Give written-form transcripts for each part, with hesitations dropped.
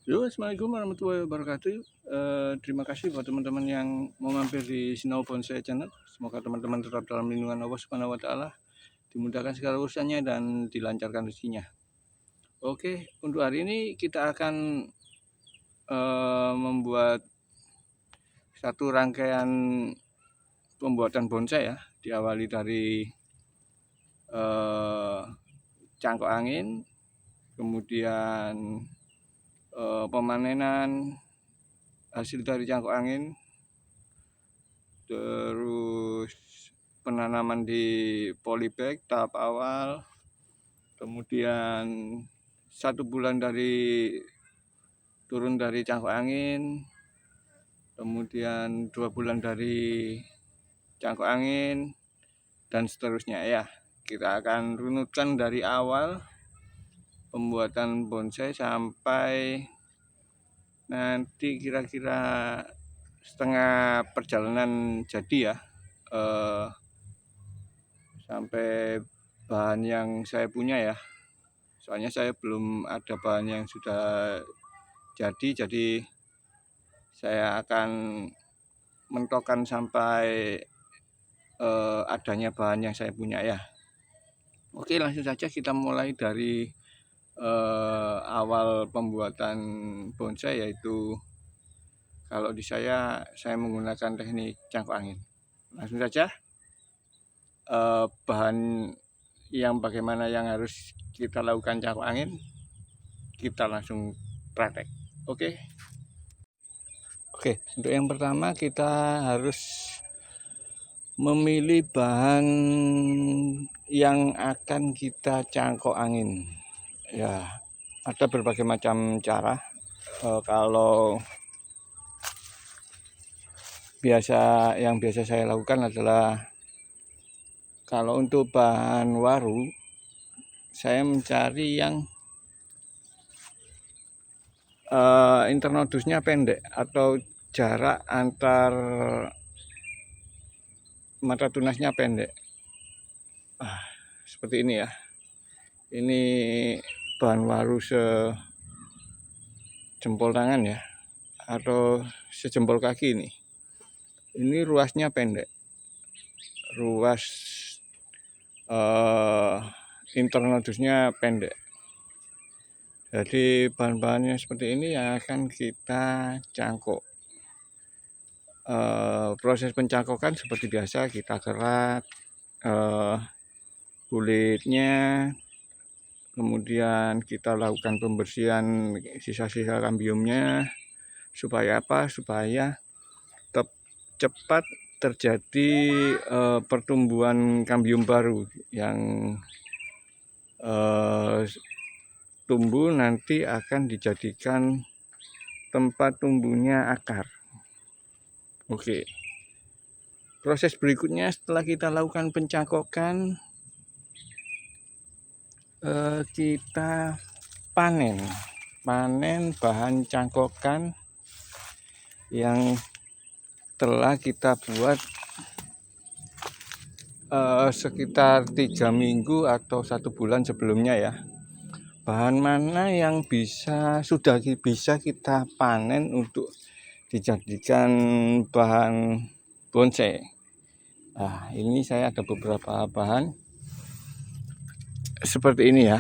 Yo, assalamualaikum warahmatullahi wabarakatuh. Terima kasih buat teman-teman yang mau mampir di Sinau Bonsai Channel. Semoga teman-teman tetap dalam lindungan Allah Subhanahu wa Ta'ala, dimudahkan segala urusannya dan dilancarkan rezekinya. Oke, untuk hari ini kita akan membuat satu rangkaian pembuatan bonsai ya. Diawali dari cangkok angin, kemudian pemanenan hasil dari cangkok angin, terus penanaman di polybag tahap awal, kemudian 1 bulan turun dari cangkok angin, kemudian 2 bulan dari cangkok angin, dan seterusnya ya. Kita akan runutkan dari awal pembuatan bonsai sampai nanti kira-kira setengah perjalanan jadi ya, sampai bahan yang saya punya ya. Soalnya saya belum ada bahan yang sudah jadi saya akan mentokan sampai adanya bahan yang saya punya ya. Oke, langsung saja kita mulai dari awal pembuatan bonsai, yaitu kalau di saya menggunakan teknik cangkok angin. Langsung saja, bahan yang bagaimana yang harus kita lakukan cangkok angin, kita langsung praktek. Oke. Untuk yang pertama kita harus memilih bahan yang akan kita cangkok angin. Ya, ada berbagai macam cara. Kalau yang biasa saya lakukan adalah, kalau untuk bahan waru, saya mencari yang internodusnya pendek atau jarak antar mata tunasnya pendek. Seperti ini ya. Ini bahan waru sejempol tangan ya, atau sejempol kaki ini. Ini ruasnya pendek. Ruas internodusnya pendek. Jadi bahan-bahannya seperti ini yang akan kita cangkok. Proses pencangkokan seperti biasa, kita kerat kulitnya, kemudian kita lakukan pembersihan sisa-sisa kambiumnya. Supaya apa? Supaya cepat terjadi pertumbuhan kambium baru yang tumbuh nanti akan dijadikan tempat tumbuhnya akar. Oke. Proses berikutnya setelah kita lakukan pencangkokan, kita panen bahan cangkokan yang telah kita buat sekitar 3 minggu atau 1 bulan sebelumnya ya. Bahan mana yang sudah bisa kita panen untuk dijadikan bahan bonsai. Nah, ini saya ada beberapa bahan seperti ini ya.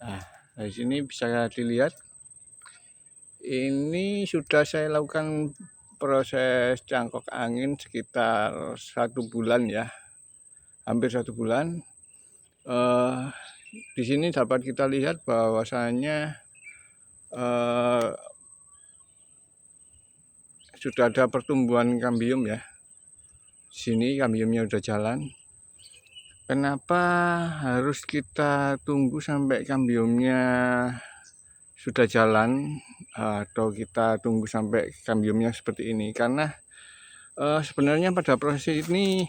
Nah, dari sini bisa dilihat, ini sudah saya lakukan proses cangkok angin sekitar 1 bulan ya, hampir 1 bulan. Di sini dapat kita lihat bahwasanya sudah ada pertumbuhan kambium ya. Sini kambiumnya udah jalan. Kenapa harus kita tunggu sampai kambiumnya sudah jalan, atau kita tunggu sampai kambiumnya seperti ini? Karena sebenarnya pada proses ini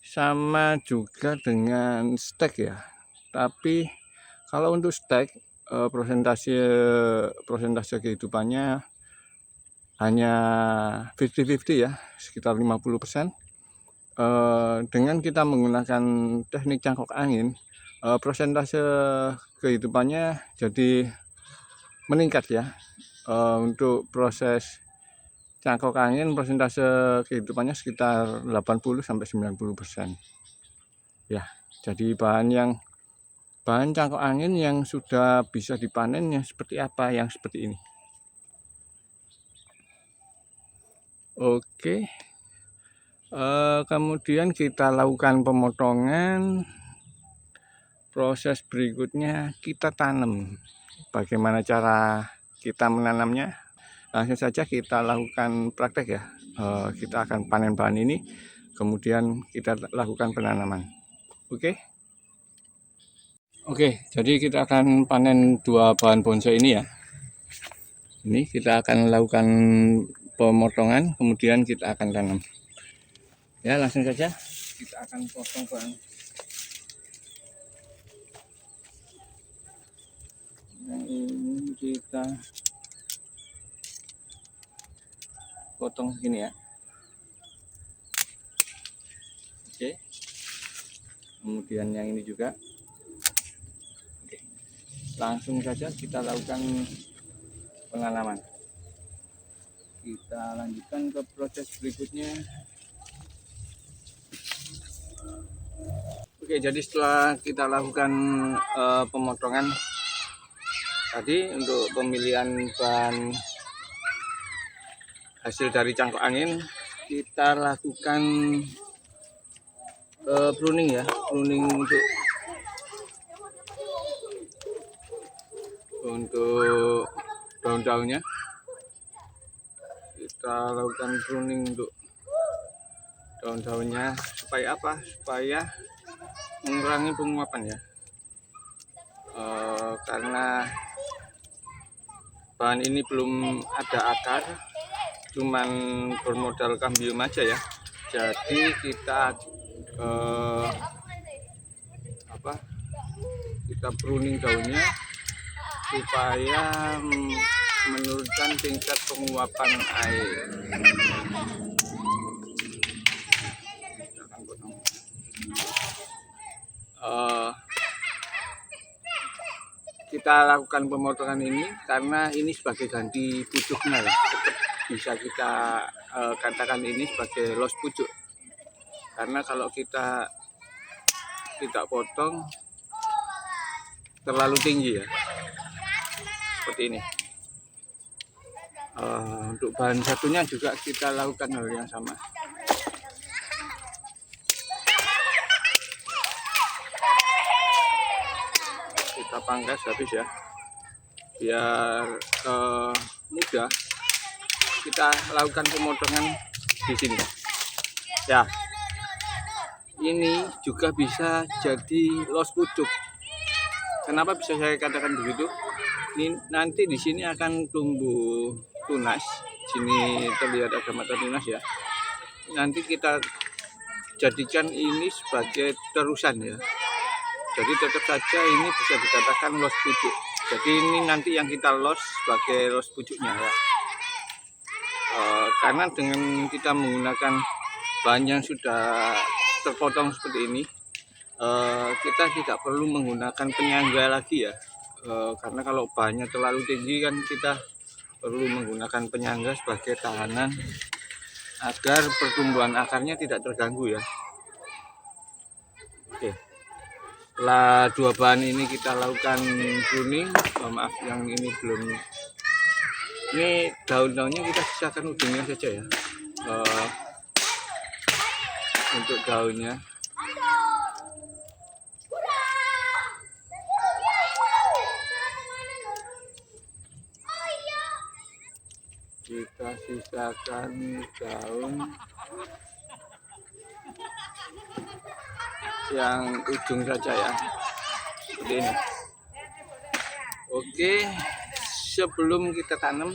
sama juga dengan stek ya, tapi kalau untuk stek persentase kehidupannya hanya 50-50 ya, sekitar 50%. Dengan kita menggunakan teknik cangkok angin, persentase kehidupannya jadi meningkat ya. Untuk proses cangkok angin persentase kehidupannya sekitar 80-90% ya. Jadi bahan cangkok angin yang sudah bisa dipanen yang seperti apa, yang seperti ini. Oke, kemudian kita lakukan pemotongan. Proses berikutnya kita tanam. Bagaimana cara kita menanamnya? Langsung saja kita lakukan praktek ya. Kita akan panen bahan ini, kemudian kita lakukan penanaman. Oke, jadi kita akan panen 2 bahan bonsai ini ya. Ini kita akan lakukan pemotongan, kemudian kita akan tanam. Ya, langsung saja kita akan potong bahan. Yang ini kita potong gini ya. Oke. Kemudian yang ini juga. Oke. Langsung saja kita lakukan penanaman. Kita lanjutkan ke proses berikutnya. Oke, jadi setelah kita lakukan pemotongan tadi untuk pemilihan bahan hasil dari cangkok angin, kita lakukan pruning ya, pruning untuk daun-daunnya. Kita lakukan pruning untuk daun-daunnya supaya apa? Supaya mengurangi penguapan ya. Karena bahan ini belum ada akar, cuman bermodal kambium aja ya. Jadi kita kita pruning daunnya supaya menurunkan tingkat penguapan air. Kita akan potong. Kita lakukan pemotongan ini karena ini sebagai ganti pucuknya ya. Bisa kita katakan ini sebagai los pucuk. Karena kalau kita tidak potong terlalu tinggi ya. Seperti ini. Untuk bahan satunya juga kita lakukan hal yang sama. Kita pangkas habis ya, biar mudah kita lakukan pemotongan di sini ya. Ini juga bisa jadi los pucuk. Kenapa bisa saya katakan begitu? Ini nanti di sini akan tumbuh tunas. Sini terlihat ada mata tunas ya. Nanti kita jadikan ini sebagai terusan ya. Jadi tetap saja ini bisa dikatakan los pucuk. Jadi ini nanti yang kita los sebagai los pucuknya ya. Karena dengan kita menggunakan bahan yang sudah terpotong seperti ini, kita tidak perlu menggunakan penyangga lagi ya. Karena kalau bahannya terlalu tinggi kan kita perlu menggunakan penyangga sebagai tahanan agar pertumbuhan akarnya tidak terganggu ya. Oke. Setelah 2 bahan ini kita lakukan pruning, maaf yang ini belum. Ini daun-daunnya kita sisakan ujungnya saja ya. Untuk daunnya. Kita sisakan daun yang ujung saja ya, seperti ini. Oke, sebelum kita tanam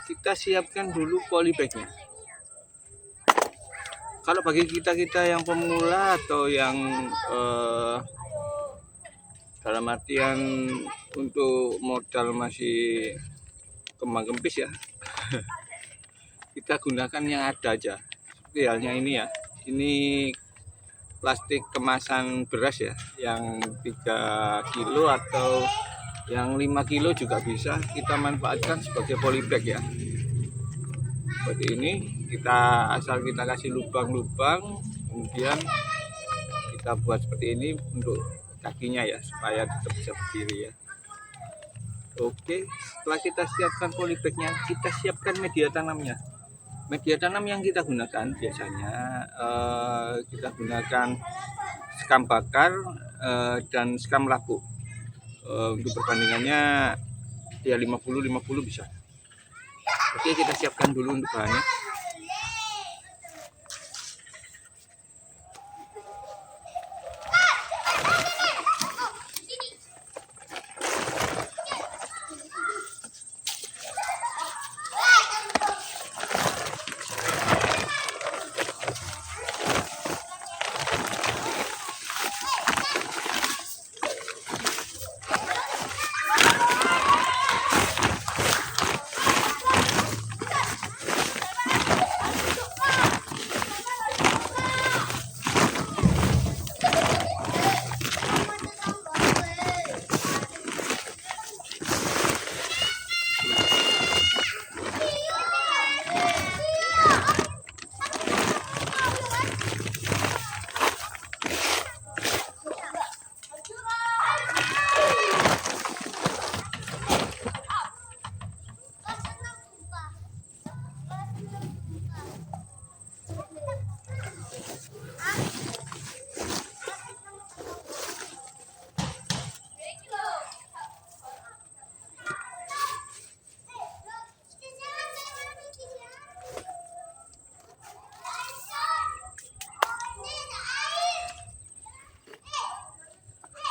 kita siapkan dulu polybagnya. Kalau bagi kita yang pemula atau yang dalam artian untuk modal masih kembang kempis ya, kita gunakan yang ada aja. Seperti halnya ini ya, ini plastik kemasan beras ya, yang 3 kilo atau yang 5 kilo juga bisa kita manfaatkan sebagai polybag ya. Seperti ini, asal kita kasih lubang-lubang, kemudian kita buat seperti ini untuk kakinya ya, supaya tetap bisa berdiri ya. Oke, setelah kita siapkan polybagnya, kita siapkan media tanamnya. Media tanam yang kita gunakan biasanya kita gunakan sekam bakar dan sekam lapuk. Untuk perbandingannya ya 50-50 bisa. Oke, kita siapkan dulu untuk bahannya.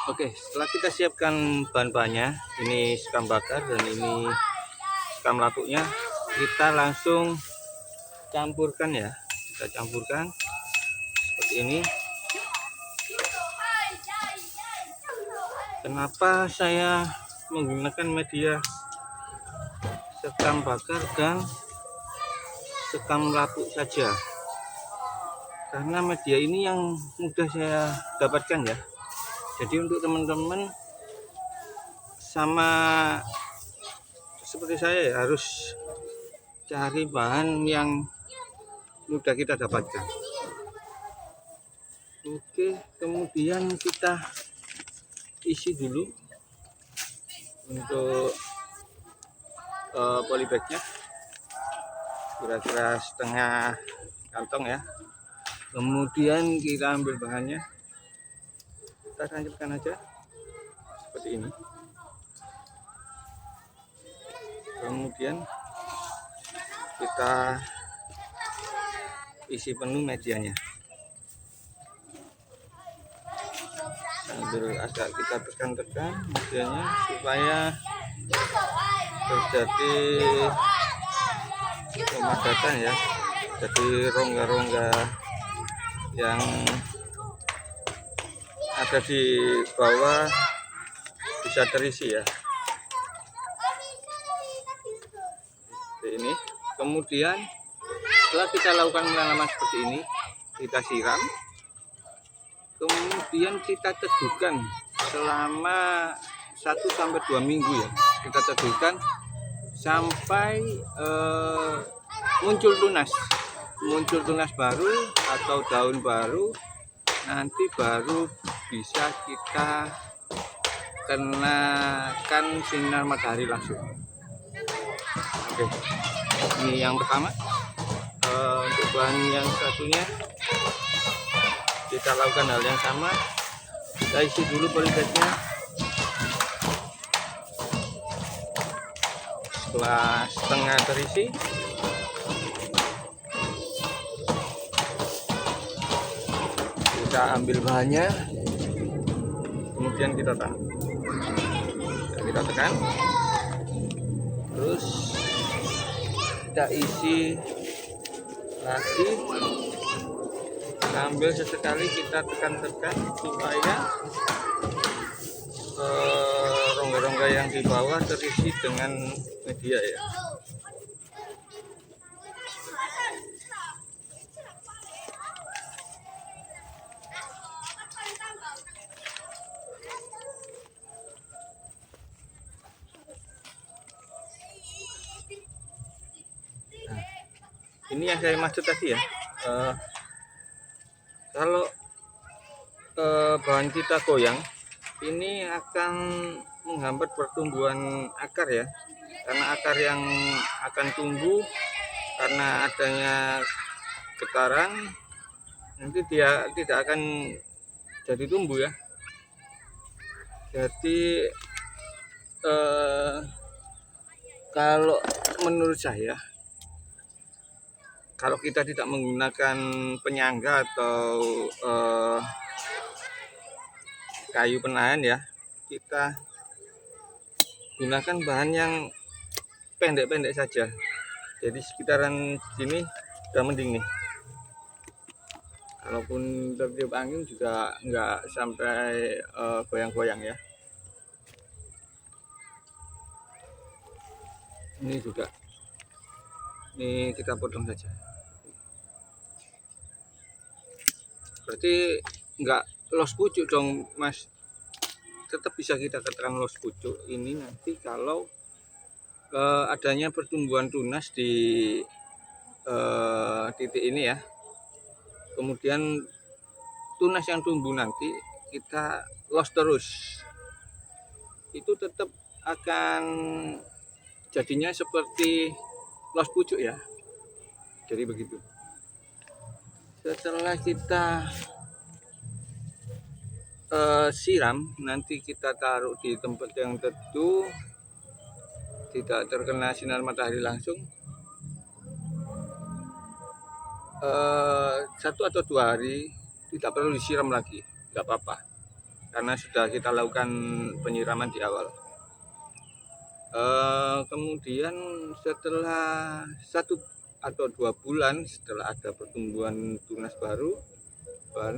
Oke, setelah kita siapkan bahan-bahannya, ini sekam bakar dan ini sekam lapuknya, kita langsung campurkan ya. Kita campurkan seperti ini. Kenapa saya menggunakan media sekam bakar dan sekam lapuk saja? Karena media ini yang mudah saya dapatkan ya. Jadi untuk teman-teman sama seperti saya ya, harus cari bahan yang mudah kita dapatkan. Oke, kemudian kita isi dulu untuk polybagnya, kira-kira setengah kantong ya. Kemudian kita ambil bahannya, kita tancapkan aja seperti ini. Kemudian kita isi penuh medianya, sambil agak kita tekan-tekan medianya supaya terjadi pemadatan ya, jadi rongga-rongga yang ada di bawah bisa terisi ya, seperti ini. Kemudian setelah kita lakukan penanaman seperti ini, kita siram, kemudian kita teduhkan selama 1-2 minggu ya. Kita teduhkan sampai muncul tunas baru atau daun baru, nanti baru bisa kita kenakan sinar matahari langsung. Oke, ini yang pertama. Untuk bahan yang satunya kita lakukan hal yang sama, kita isi dulu polybagnya. Setelah setengah terisi, kita ambil bahannya, kemudian kita tekan, terus kita isi lagi, ambil sesekali kita tekan-tekan supaya rongga-rongga yang di bawah terisi dengan media ya. Ini yang saya maksud tadi ya, kalau bahan kita goyang, ini akan menghambat pertumbuhan akar ya, karena akar yang akan tumbuh karena adanya getaran nanti dia tidak akan jadi tumbuh ya. Jadi kalau menurut saya, kalau kita tidak menggunakan penyangga atau kayu penahan ya, kita gunakan bahan yang pendek-pendek saja. Jadi sekitaran sini udah mending nih. Kalaupun tertiup angin juga nggak sampai goyang-goyang ya. Ini juga, ini kita potong saja. Berarti nggak los pucuk dong mas, tetap bisa kita katakan los pucuk ini nanti kalau adanya pertumbuhan tunas di titik ini ya. Kemudian tunas yang tumbuh nanti kita los terus, itu tetap akan jadinya seperti los pucuk ya. Jadi begitu. Setelah kita siram, nanti kita taruh di tempat yang teduh, tidak terkena sinar matahari langsung. 1 atau 2 hari tidak perlu disiram lagi, nggak apa-apa, karena sudah kita lakukan penyiraman di awal. Kemudian setelah 1 atau 2 bulan setelah ada pertumbuhan tunas baru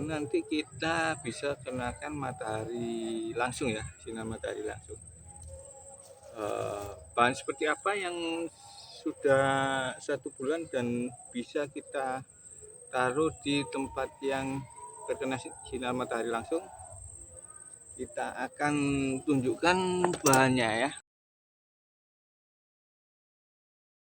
nanti kita bisa kenakan matahari langsung ya, sinar matahari langsung. Bahan seperti apa yang sudah 1 bulan dan bisa kita taruh di tempat yang terkena sinar matahari langsung, kita akan tunjukkan bahannya ya.